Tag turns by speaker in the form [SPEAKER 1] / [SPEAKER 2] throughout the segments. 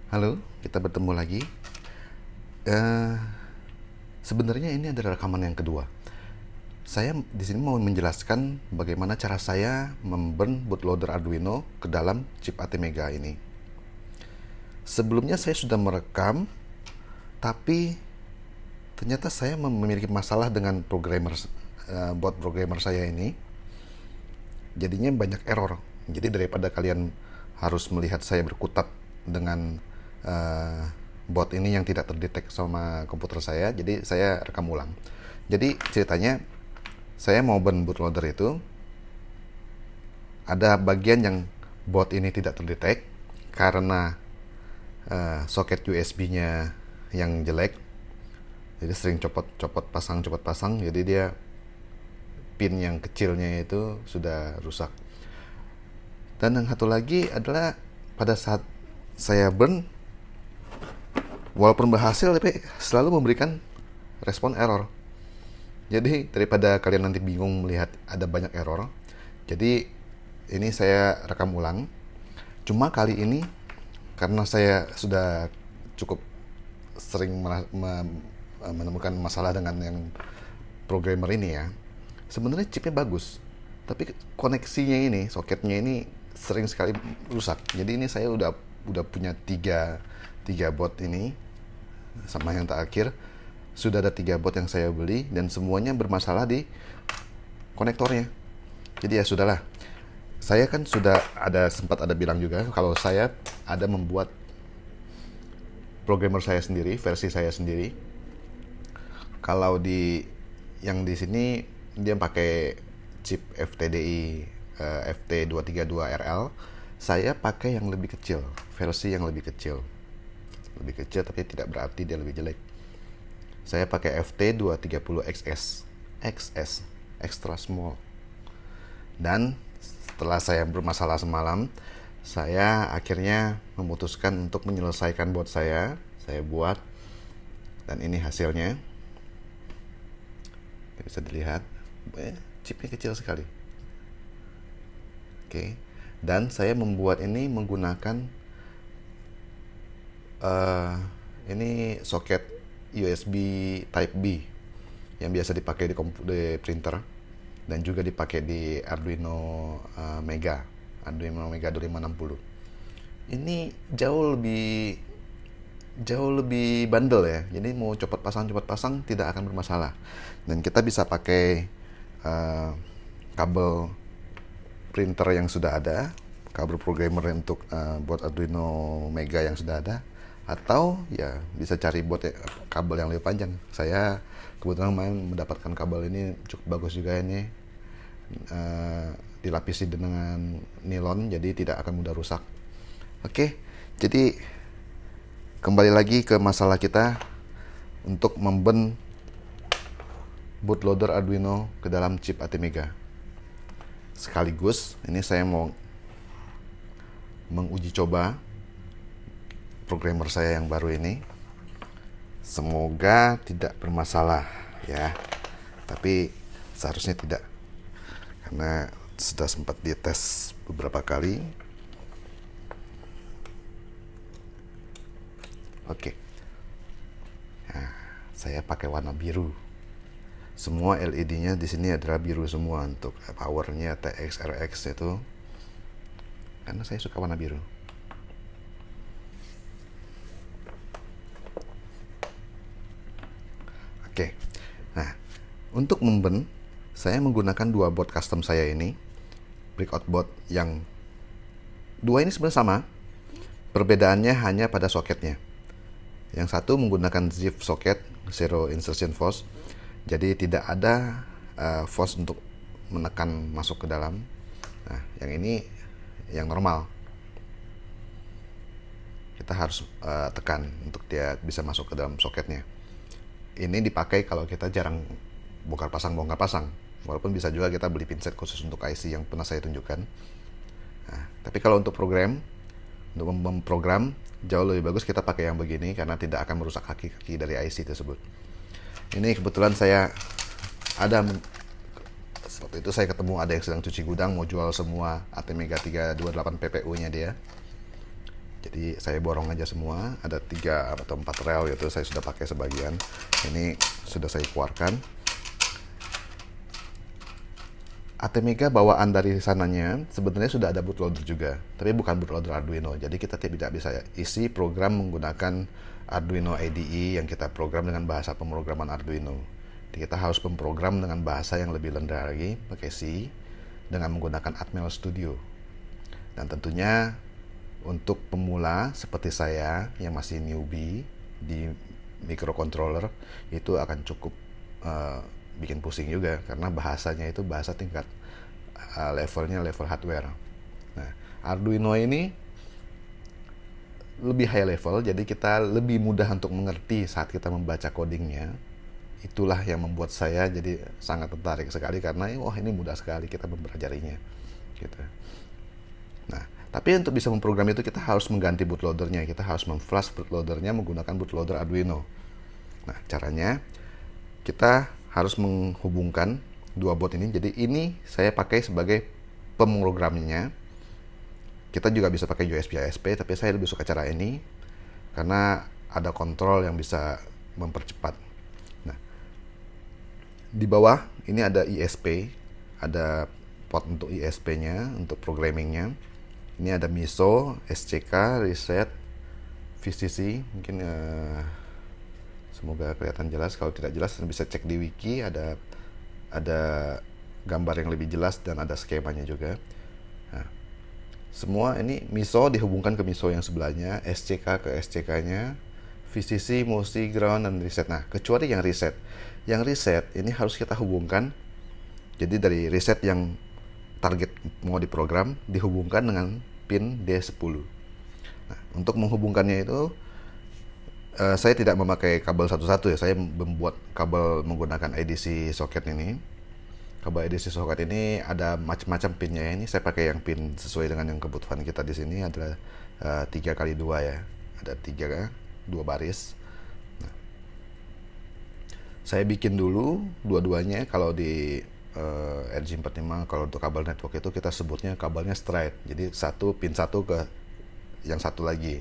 [SPEAKER 1] Halo, kita bertemu lagi. Eh, Sebenarnya ini adalah rekaman yang kedua. Saya di sini mau menjelaskan bagaimana cara saya memburn bootloader Arduino ke dalam chip ATmega ini. Sebelumnya saya sudah merekam, tapi ternyata saya memiliki masalah dengan bot programmer saya ini. Jadinya banyak error. Jadi daripada kalian harus melihat saya berkutat dengan uh, bot ini yang tidak terdetek sama komputer saya, jadi saya rekam ulang. Jadi ceritanya, saya mau burn bootloader itu, ada bagian yang bot ini tidak terdetek karena soket USB-nya yang jelek, jadi sering copot pasang, jadi dia pin yang kecilnya itu sudah rusak. Dan yang satu lagi adalah pada saat saya burn, walaupun berhasil tapi selalu memberikan respon error. Jadi daripada kalian nanti bingung melihat ada banyak error, jadi ini saya rekam ulang. Cuma kali ini karena saya sudah cukup sering menemukan masalah dengan yang programmer ini ya. Sebenarnya chipnya bagus, tapi koneksinya ini, soketnya ini sering sekali rusak. Jadi ini saya udah punya tiga bot ini, sama yang terakhir sudah ada 3 bot yang saya beli dan semuanya bermasalah di konektornya. Jadi ya sudahlah. Saya kan sudah sempat ada bilang juga kalau saya ada membuat programmer saya sendiri, versi saya sendiri. Kalau di sini dia pakai chip FTDI FT232RL, saya pakai yang lebih kecil, versi yang lebih kecil. Lebih kecil tapi tidak berarti dia lebih jelek. Saya pakai FT230XS, XS, extra small. Dan setelah saya bermasalah semalam, saya akhirnya memutuskan untuk menyelesaikan bot saya buat, dan ini hasilnya. Bisa dilihat, chipnya kecil sekali. Oke. Dan saya membuat ini menggunakan ini soket USB Type B yang biasa dipakai di printer dan juga dipakai di Arduino Mega 2560. Ini jauh lebih bandel ya. Jadi mau cepat pasang tidak akan bermasalah. Dan kita bisa pakai kabel printer yang sudah ada, kabel programmer untuk buat Arduino Mega yang sudah ada, atau ya bisa cari buat kabel yang lebih panjang. Saya kebetulan mendapatkan kabel ini cukup bagus juga ini, dilapisi dengan nilon jadi tidak akan mudah rusak. Oke, jadi kembali lagi ke masalah kita untuk memburn bootloader Arduino ke dalam chip ATmega. Sekaligus ini saya mau menguji coba programmer saya yang baru ini. Semoga tidak bermasalah ya. Tapi seharusnya tidak, karena sudah sempat dites beberapa kali. Oke. Nah, saya pakai warna biru. Semua LED-nya di sini adalah biru semua untuk powernya TX RX itu. Karena saya suka warna biru. Oke. Nah, untuk memburn saya menggunakan 2 bot custom saya ini. Breakout bot yang 2 ini sebenarnya sama. Perbedaannya hanya pada soketnya. Yang satu menggunakan ZIF socket, zero insertion force. Jadi tidak ada force untuk menekan masuk ke dalam. Nah, yang ini yang normal. Kita harus tekan untuk dia bisa masuk ke dalam soketnya. Ini dipakai kalau kita jarang bongkar pasang. Walaupun bisa juga kita beli pinset khusus untuk IC yang pernah saya tunjukkan. Nah, tapi kalau untuk untuk memprogram jauh lebih bagus kita pakai yang begini karena tidak akan merusak kaki-kaki dari IC tersebut. Ini kebetulan saya waktu itu saya ketemu ada yang sedang cuci gudang mau jual semua ATmega 328 PPU nya dia. Jadi saya borong aja semua, ada 3 atau 4 rel gitu, saya sudah pakai sebagian. Ini sudah saya keluarkan. ATmega bawaan dari sananya sebenarnya sudah ada bootloader juga, tapi bukan bootloader Arduino. Jadi kita tidak bisa isi program menggunakan Arduino IDE yang kita program dengan bahasa pemrograman Arduino. Jadi kita harus memprogram dengan bahasa yang lebih rendah lagi, pakai C, dengan menggunakan Atmel Studio. Dan tentunya untuk pemula seperti saya yang masih newbie di microcontroller itu akan cukup bikin pusing juga, karena bahasanya itu bahasa tingkat levelnya level hardware. Nah, Arduino ini lebih high level, jadi kita lebih mudah untuk mengerti saat kita membaca codingnya. Itulah yang membuat saya jadi sangat tertarik sekali, karena wah, ini mudah sekali kita mempelajarinya gitu. Nah, tapi untuk bisa memprogram itu kita harus mengganti bootloadernya, kita harus memflash bootloadernya menggunakan bootloader Arduino. Nah, caranya kita harus menghubungkan 2 board ini. Jadi ini saya pakai sebagai pemrogramnya. Kita juga bisa pakai USB ASP, tapi saya lebih suka cara ini karena ada kontrol yang bisa mempercepat. Nah, di bawah ini ada ISP, ada port untuk ISP-nya, untuk programmingnya. Ini ada MISO, SCK, reset, VCC. Mungkin semoga kelihatan jelas. Kalau tidak jelas bisa cek di wiki, ada gambar yang lebih jelas dan ada skemanya juga. Nah, semua ini MISO dihubungkan ke MISO yang sebelahnya, SCK ke SCK-nya, VCC, MOSI, ground, dan reset. Nah, kecuali yang reset. Yang reset ini harus kita hubungkan. Jadi dari reset yang target mau diprogram dihubungkan dengan pin D10. Nah, untuk menghubungkannya itu saya tidak memakai kabel satu-satu ya, saya membuat kabel menggunakan IDC socket ini. Kabel IDC socket ini ada macam-macam pinnya. Ini saya pakai yang pin sesuai dengan yang kebutuhan kita di sini, adalah 3x2 ya, ada 2 baris. Nah, saya bikin dulu dua-duanya. Kalau di RJ45, kalau untuk kabel network itu kita sebutnya kabelnya straight. Jadi pin satu ke yang satu lagi,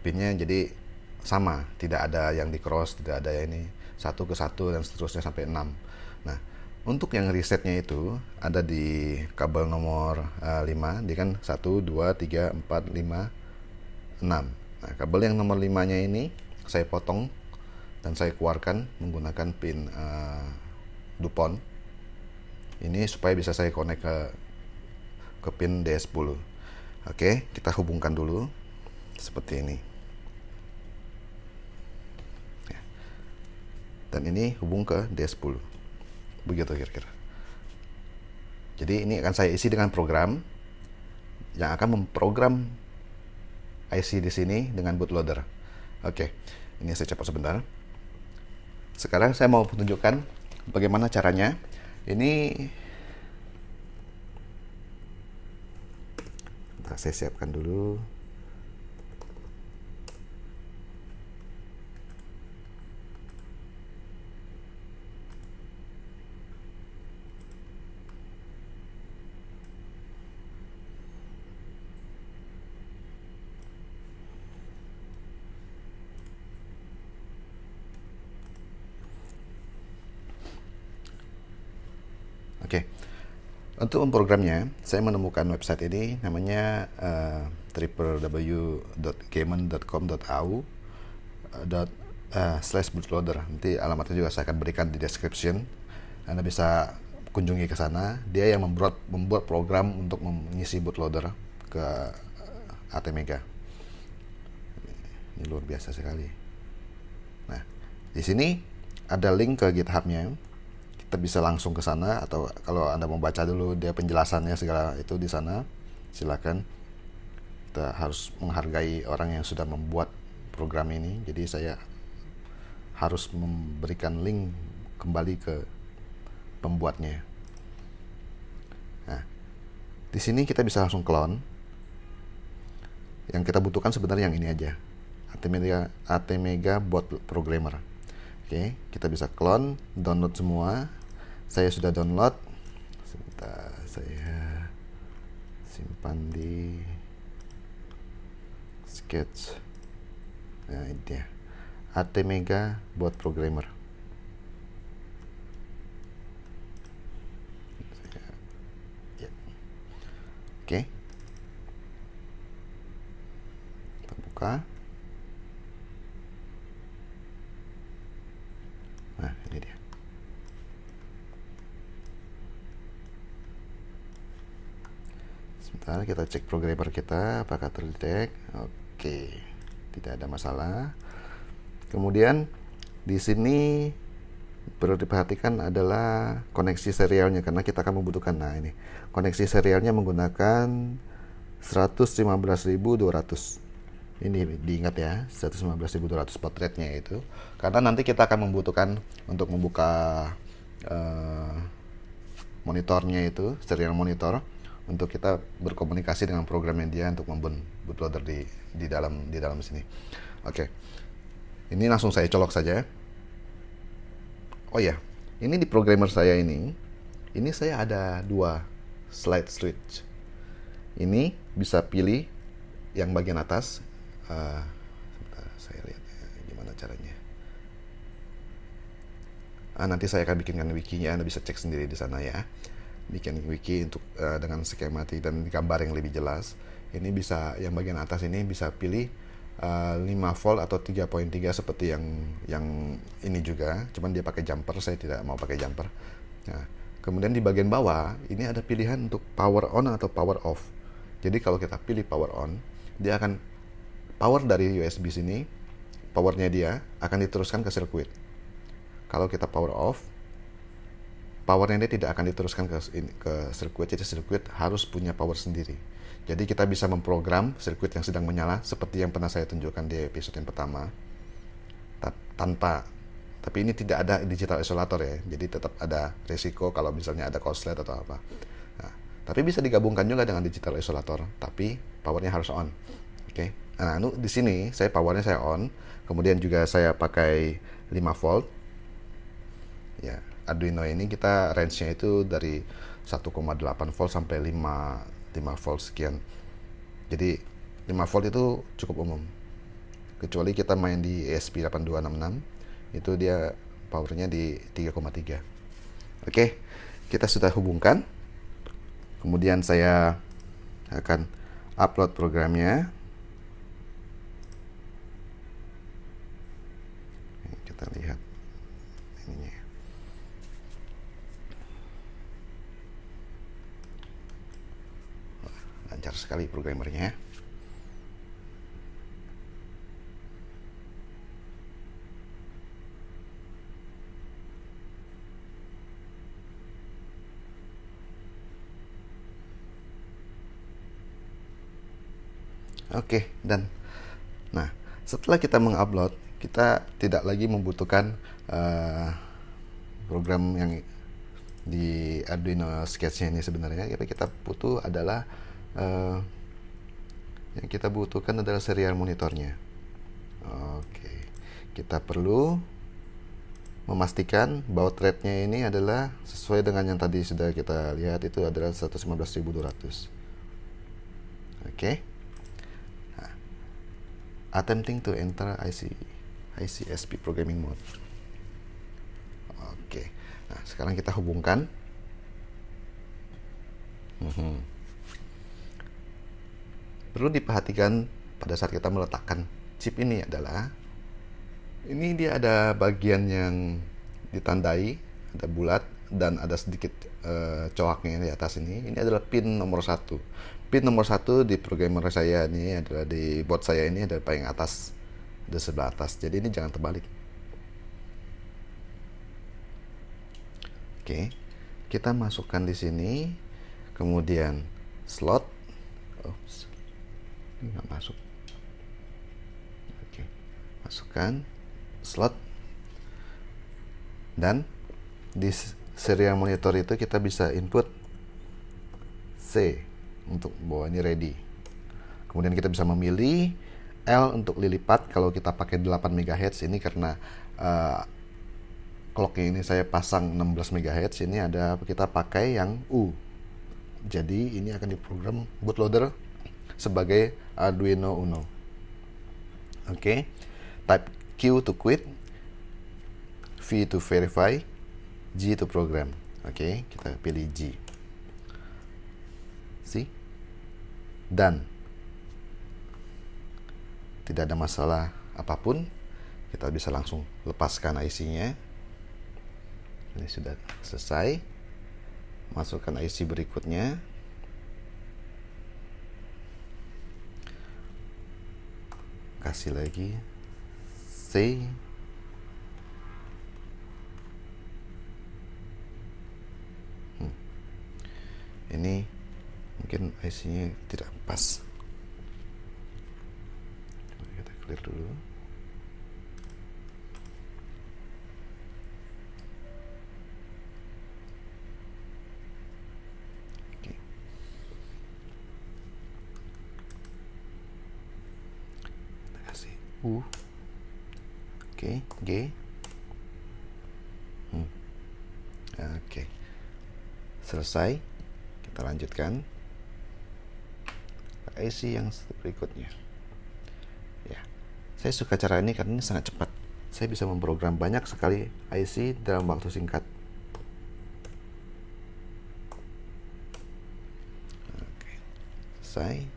[SPEAKER 1] pinnya jadi sama, tidak ada yang di cross, tidak ada yang ini, 1 ke 1 dan seterusnya sampai 6. Nah, untuk yang resetnya itu ada di kabel nomor 5, dia kan 1, 2, 3, 4, 5, 6. Nah, kabel yang nomor 5-nya ini saya potong dan saya keluarkan menggunakan pin DuPont. Ini supaya bisa saya connect ke pin D10. Oke, kita hubungkan dulu seperti ini. Dan ini hubung ke D10. Begitu kira-kira. Jadi ini akan saya isi dengan program yang akan memprogram IC di sini dengan bootloader. Oke, ini saya cepat sebentar. Sekarang saya mau tunjukkan bagaimana caranya. Ini saya siapkan dulu. Oke, untuk memprogramnya, saya menemukan website ini, namanya www.gamen.com.au/bootloader. Nanti alamatnya juga saya akan berikan di description. Anda bisa kunjungi ke sana. Dia yang membuat program untuk mengisi bootloader ke ATmega. Ini luar biasa sekali. Nah, di sini ada link ke GitHub-nya. Kita bisa langsung ke sana, atau kalau Anda mau baca dulu dia penjelasannya segala itu di sana, silakan. Kita harus menghargai orang yang sudah membuat program ini. Jadi saya harus memberikan link kembali ke pembuatnya. Nah, di sini kita bisa langsung clone. Yang kita butuhkan sebenarnya yang ini aja, ATmega Bot Programmer. Oke, kita bisa clone, download semua. Saya sudah download. Sebentar, saya simpan di sketch. Nah, ini dia. ATmega buat programmer. Ya. Oke. Kita buka. Nah, ini dia. Sebentar, kita cek programmer kita apakah terdetek. Oke, tidak ada masalah. Kemudian di sini perlu diperhatikan adalah koneksi serialnya, karena kita akan membutuhkan. Nah, ini koneksi serialnya menggunakan 115.200. Ini diingat ya, 115.200 baud rate-nya itu, karena nanti kita akan membutuhkan untuk membuka monitornya itu, serial monitor, untuk kita berkomunikasi dengan programnya dia untuk membuat bootloader di dalam sini. Oke. Ini langsung saya colok saja. Oh ya, ini di programmer saya ini saya ada 2 slide switch. Ini bisa pilih yang bagian atas. Sebentar, saya lihat gimana caranya. Nanti saya akan bikinkan wikinya, Anda bisa cek sendiri di sana ya. Bikin wiki untuk dengan skematik dan gambar yang lebih jelas. Ini bisa, yang bagian atas ini bisa pilih 5 volt atau 3.3 seperti yang ini juga, cuman dia pakai jumper, saya tidak mau pakai jumper. Nah, kemudian di bagian bawah ini ada pilihan untuk power on atau power off. Jadi kalau kita pilih power on, dia akan power dari USB sini, powernya dia akan diteruskan ke sirkuit. Kalau kita power off, powernya dia tidak akan diteruskan ke sirkuit, jadi sirkuit harus punya power sendiri. Jadi kita bisa memprogram sirkuit yang sedang menyala seperti yang pernah saya tunjukkan di episode yang pertama. Tapi ini tidak ada digital isolator ya. Jadi tetap ada risiko kalau misalnya ada korslet atau apa. Nah, tapi bisa digabungkan juga dengan digital isolator, tapi powernya harus on. Oke. Nah, di sini powernya saya on, kemudian juga saya pakai 5 volt. Ya, Arduino ini kita range-nya itu dari 1,8 volt sampai 5 volt sekian. Jadi 5 volt itu cukup umum. Kecuali kita main di ESP8266, itu dia powernya di 3,3. Oke, kita sudah hubungkan. Kemudian saya akan upload programnya. Kita lihat ininya. Lancar sekali programmernya. Oke, dan nah setelah kita mengupload, kita tidak lagi membutuhkan program yang di Arduino Sketch ini. Sebenarnya kita butuh adalah yang kita butuhkan adalah serial monitornya. Oke, kita perlu memastikan baud rate-nya ini adalah sesuai dengan yang tadi sudah kita lihat, itu adalah 115.200. Oke. Nah, attempting to enter ICSP programming mode. Oke. Nah, sekarang kita hubungkan. Perlu diperhatikan pada saat kita meletakkan chip ini adalah, ini dia ada bagian yang ditandai, ada bulat dan ada sedikit coaknya di atas ini. Ini adalah pin nomor 1. Pin nomor 1 di programmer saya ini adalah, di board saya ini adalah paling atas, di sebelah atas. Jadi ini jangan terbalik. Oke, kita masukkan di sini, kemudian slot. Ini nggak masuk. Oke, masukkan slot, dan di serial monitor itu kita bisa input C untuk bahwa ini ready. Kemudian kita bisa memilih L untuk lilipat kalau kita pakai 8 MHz ini, karena clocknya ini saya pasang 16 MHz, ini ada kita pakai yang U. Jadi ini akan diprogram bootloader sebagai Arduino Uno. Oke. Type Q to quit, V to verify, G to program. Oke, kita pilih G. See? Dan tidak ada masalah apapun, kita bisa langsung lepaskan IC-nya. Ini sudah selesai. Masukkan IC berikutnya. Kasih lagi C. Ini mungkin IC-nya tidak pas. Kita clear dulu. Oke. Kita kasih U. Oke, G. Oke. Selesai. Kita lanjutkan IC yang berikutnya. Ya, saya suka cara ini karena ini sangat cepat. Saya bisa memprogram banyak sekali IC dalam waktu singkat. Oke, selesai.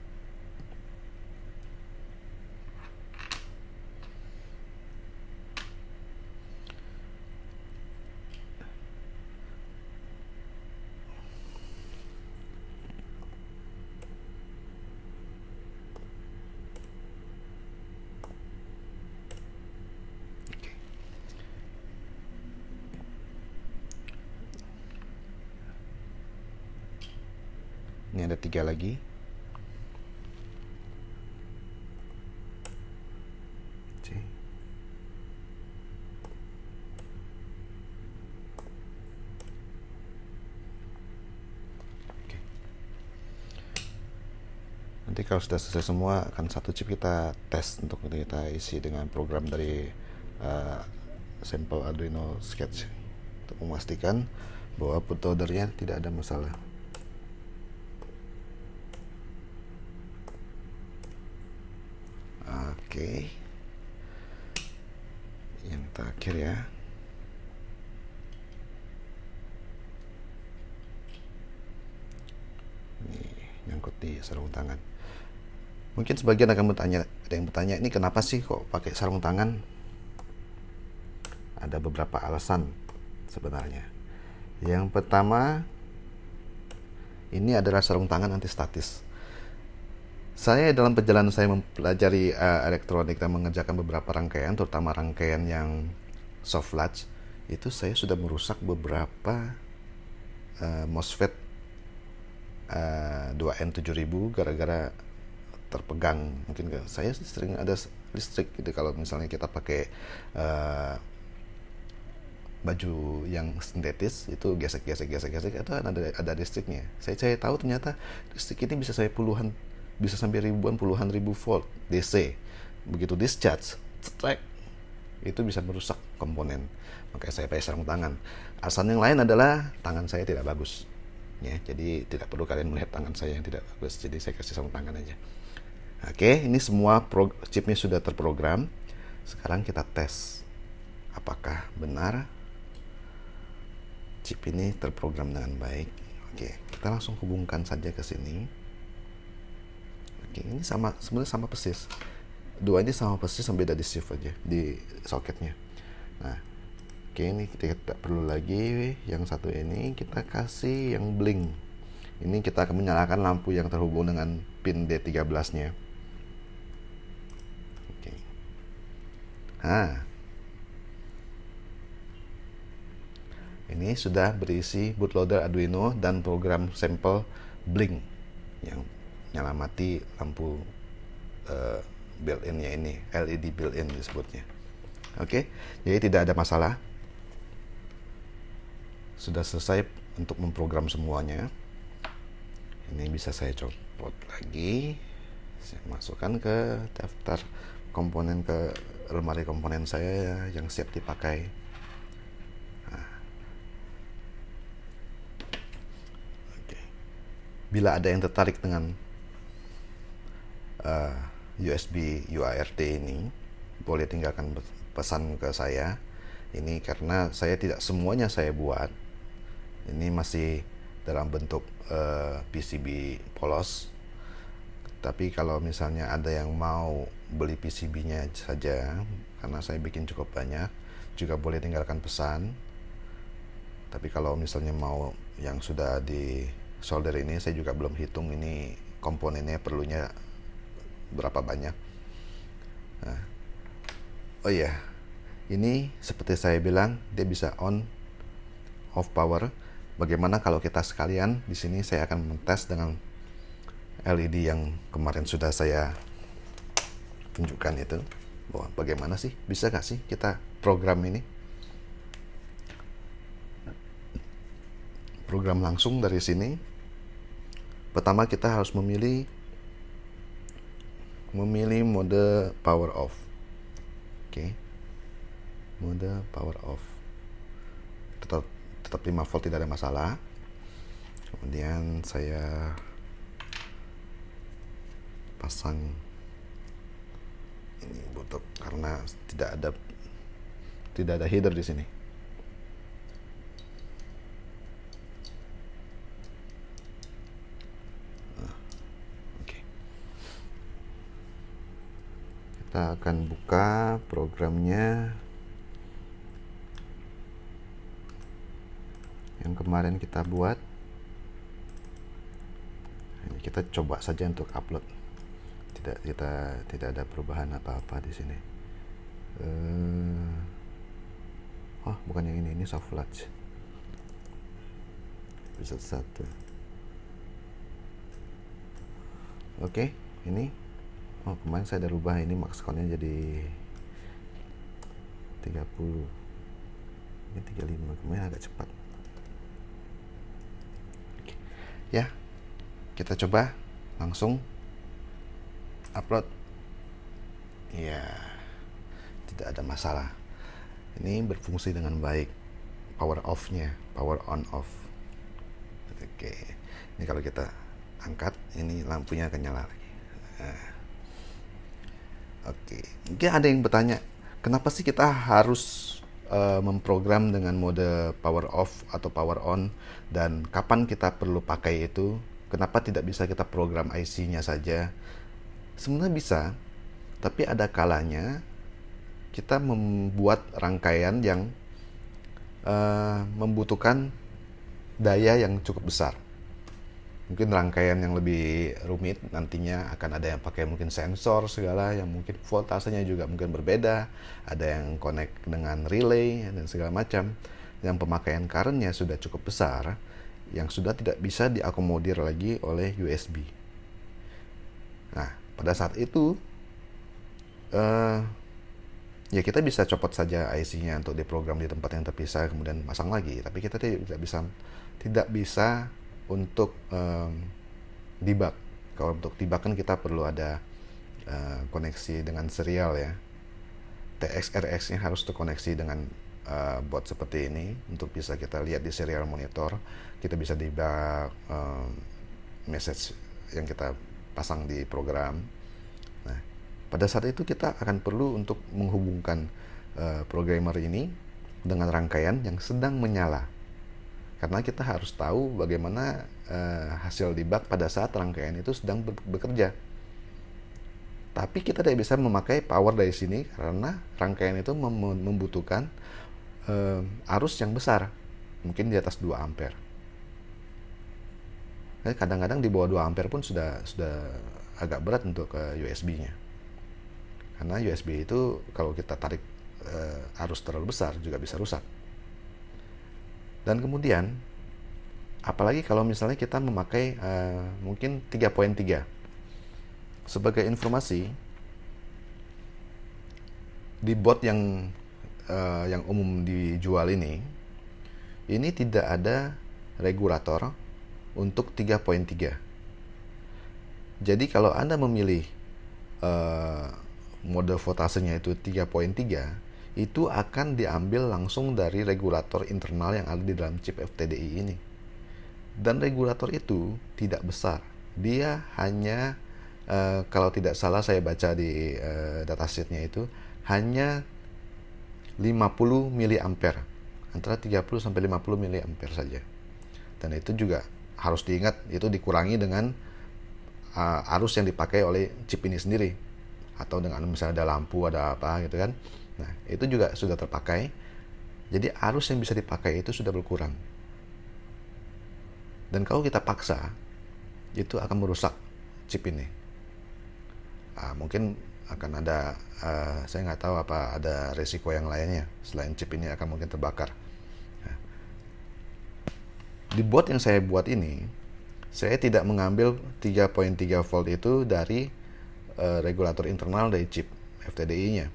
[SPEAKER 1] Ini ada 3 lagi. C. Oke. Nanti kalau sudah selesai semua, akan satu chip kita tes untuk kita isi dengan program dari sampel Arduino Sketch untuk memastikan bahwa bootloadernya tidak ada masalah. Oke, yang terakhir ya. Ini nyangkut di sarung tangan. Mungkin sebagian akan bertanya, ada yang bertanya, ini kenapa sih kok pakai sarung tangan? Ada beberapa alasan sebenarnya. Yang pertama, ini adalah sarung tangan anti statis. Saya dalam perjalanan saya mempelajari elektronik dan mengerjakan beberapa rangkaian, terutama rangkaian yang soft latch, itu saya sudah merusak beberapa MOSFET 2N7000 gara-gara terpegang. Mungkin saya sering ada listrik gitu kalau misalnya kita pakai baju yang sintetis, itu gesek-gesek itu ada listriknya. Saya tahu ternyata listrik ini bisa sampai ribuan, puluhan ribu volt DC. Begitu discharge, strike, itu bisa merusak komponen. Makanya saya pakai sarung tangan. Alasan yang lain adalah tangan saya tidak bagus. Ya, jadi tidak perlu kalian melihat tangan saya yang tidak bagus. Jadi saya kasih sarung tangan aja. Oke, ini semua chipnya sudah terprogram. Sekarang kita tes apakah benar chip ini terprogram dengan baik. Oke, kita langsung hubungkan saja ke sini. Oke, ini sebenarnya sama persis. Dua ini sama persis, sampai beda di shift aja di soketnya. Nah, oke, ini kita tidak perlu lagi. Yang satu ini kita kasih yang blink. Ini kita akan menyalakan lampu yang terhubung dengan pin D13-nya. Oke. Nah, ini sudah berisi bootloader Arduino dan program sampel blink yang nyelamati lampu built-in-nya ini, LED built-in disebutnya. Oke, jadi tidak ada masalah. Sudah selesai untuk memprogram semuanya. Ini bisa saya copot lagi. Saya masukkan ke daftar komponen, ke lemari komponen saya yang siap dipakai. Bila ada yang tertarik dengan USB UART ini, boleh tinggalkan pesan ke saya. Ini karena saya tidak semuanya saya buat. Ini masih dalam bentuk PCB polos. Tapi kalau misalnya ada yang mau beli PCB-nya saja, karena saya bikin cukup banyak, juga boleh tinggalkan pesan. Tapi kalau misalnya mau yang sudah di solder ini, saya juga belum hitung ini komponennya perlunya berapa banyak. Nah, oh iya, ini seperti saya bilang, dia bisa on off power. Bagaimana kalau kita sekalian di sini saya akan mentes dengan LED yang kemarin sudah saya tunjukkan itu. Wah, bagaimana sih? Bisa gak sih kita program ini? Program langsung dari sini. Pertama kita harus memilih mode power off. Oke. Mode power off. Tetap 5 volt, tidak ada masalah. Kemudian saya pasang ini butuh karena tidak ada header di sini. Oke. Kita akan buka programnya yang kemarin kita buat. Ini kita coba saja untuk upload. Tidak ada perubahan apa-apa di sini. Oh, bukan yang ini soft launch. Episode 1. Oke, ini. Oh, kemarin saya ada rubah ini max count-nya jadi 30. Ini 35, kemarin agak cepat. Oke. Ya. Kita coba langsung upload. Ya, tidak ada masalah. Ini berfungsi dengan baik. Power off-nya, power on off. Oke. Ini kalau kita angkat, ini lampunya akan nyala lagi. Nah. Oke. Mungkin ada yang bertanya, kenapa sih kita harus memprogram dengan mode power off atau power on, dan kapan kita perlu pakai itu? Kenapa tidak bisa kita program IC-nya saja? Sebenarnya bisa, tapi ada kalanya kita membuat rangkaian yang membutuhkan daya yang cukup besar. Mungkin rangkaian yang lebih rumit nantinya akan ada yang pakai mungkin sensor segala, yang mungkin voltasenya juga mungkin berbeda, ada yang connect dengan relay dan segala macam, yang pemakaian current-nya sudah cukup besar, yang sudah tidak bisa diakomodir lagi oleh USB. Nah, pada saat itu ya kita bisa copot saja IC-nya untuk diprogram di tempat yang terpisah, kemudian pasang lagi. Tapi kita tidak bisa untuk debug. Kalau untuk debug kan kita perlu ada koneksi dengan serial ya. TX-RX-nya harus terkoneksi dengan board seperti ini untuk bisa kita lihat di serial monitor. Kita bisa debug message yang kita pasang di program. Nah, pada saat itu kita akan perlu untuk menghubungkan programmer ini dengan rangkaian yang sedang menyala, karena kita harus tahu bagaimana hasil debug pada saat rangkaian itu sedang bekerja. Tapi kita tidak bisa memakai power dari sini karena rangkaian itu membutuhkan arus yang besar, mungkin di atas 2 ampere. Kadang-kadang di bawah 2 ampere pun sudah agak berat untuk USB-nya. Karena USB itu kalau kita tarik arus terlalu besar juga bisa rusak. Dan kemudian apalagi kalau misalnya kita memakai mungkin 3.3. Sebagai informasi, di board yang umum dijual ini tidak ada regulator untuk 3.3. Jadi kalau Anda memilih mode voltasenya itu 3.3, itu akan diambil langsung dari regulator internal yang ada di dalam chip FTDI ini. Dan regulator itu tidak besar. Dia hanya kalau tidak salah saya baca di datasheetnya itu hanya 50 miliampere, antara 30 sampai 50 miliampere saja. Dan itu juga harus diingat, itu dikurangi dengan arus yang dipakai oleh chip ini sendiri, atau dengan misalnya ada lampu, ada apa gitu kan. Nah, itu juga sudah terpakai. Jadi arus yang bisa dipakai itu sudah berkurang. Dan kalau kita paksa, itu akan merusak chip ini. Mungkin akan ada, saya nggak tahu apa ada resiko yang lainnya selain chip ini akan mungkin terbakar. Di board yang saya buat ini, saya tidak mengambil 3.3 volt itu dari regulator internal dari chip FTDI-nya.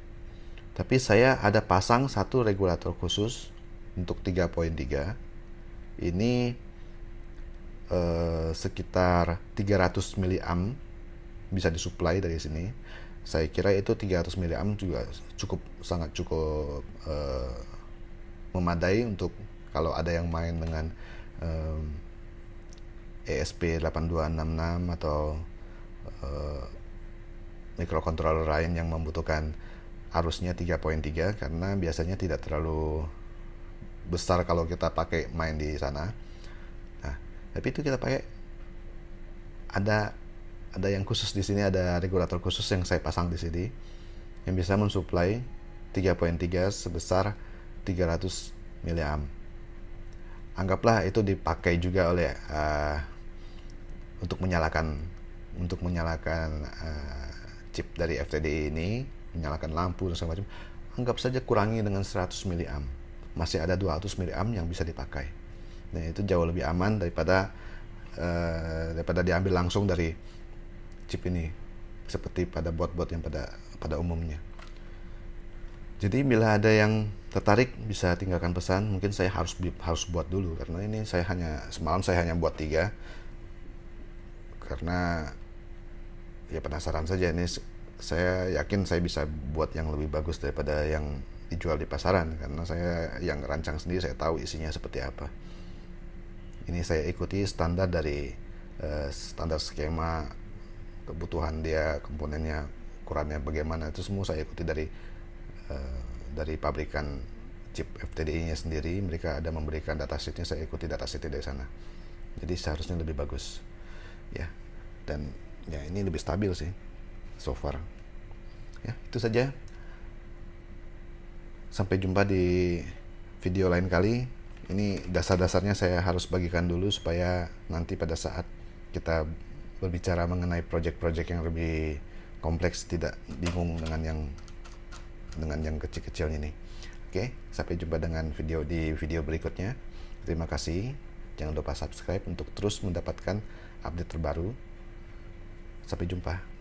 [SPEAKER 1] Tapi saya ada pasang satu regulator khusus untuk 3.3. Ini sekitar 300 mA bisa disuplai dari sini. Saya kira itu 300 mA juga sangat cukup memadai untuk kalau ada yang main dengan ESP8266 atau microcontroller lain yang membutuhkan arusnya 3.3, karena biasanya tidak terlalu besar kalau kita pakai main di sana. Nah, tapi itu kita pakai ada yang khusus di sini, ada regulator khusus yang saya pasang di sini yang bisa mensuplai 3.3 sebesar 300 mA. Anggaplah itu dipakai juga oleh untuk menyalakan chip dari FTDI ini, menyalakan lampu dan segala macam. Anggap saja kurangi dengan 100 mA, masih ada 200 mA yang bisa dipakai. Nah, itu jauh lebih aman daripada diambil langsung dari chip ini, seperti pada board-board yang pada umumnya. Jadi bila ada yang tertarik bisa tinggalkan pesan. Mungkin saya harus buat dulu, karena ini semalam saya hanya buat 3, karena ya penasaran saja. Ini saya yakin saya bisa buat yang lebih bagus daripada yang dijual di pasaran, karena saya yang rancang sendiri, saya tahu isinya seperti apa. Ini saya ikuti standar dari standar skema kebutuhan dia, komponennya, ukurannya bagaimana, itu semua saya ikuti dari pabrikan chip FTDI-nya sendiri. Mereka ada memberikan datasheetnya, saya ikuti datasheetnya dari sana. Jadi seharusnya lebih bagus, ya. Dan ya ini lebih stabil sih so far. Ya, itu saja. Sampai jumpa di video lain kali. Ini dasar-dasarnya saya harus bagikan dulu supaya nanti pada saat kita berbicara mengenai project-project yang lebih kompleks tidak bingung dengan yang kecil-kecil ini. Oke, sampai jumpa dengan video berikutnya. Terima kasih. Jangan lupa subscribe untuk terus mendapatkan update terbaru. Sampai jumpa.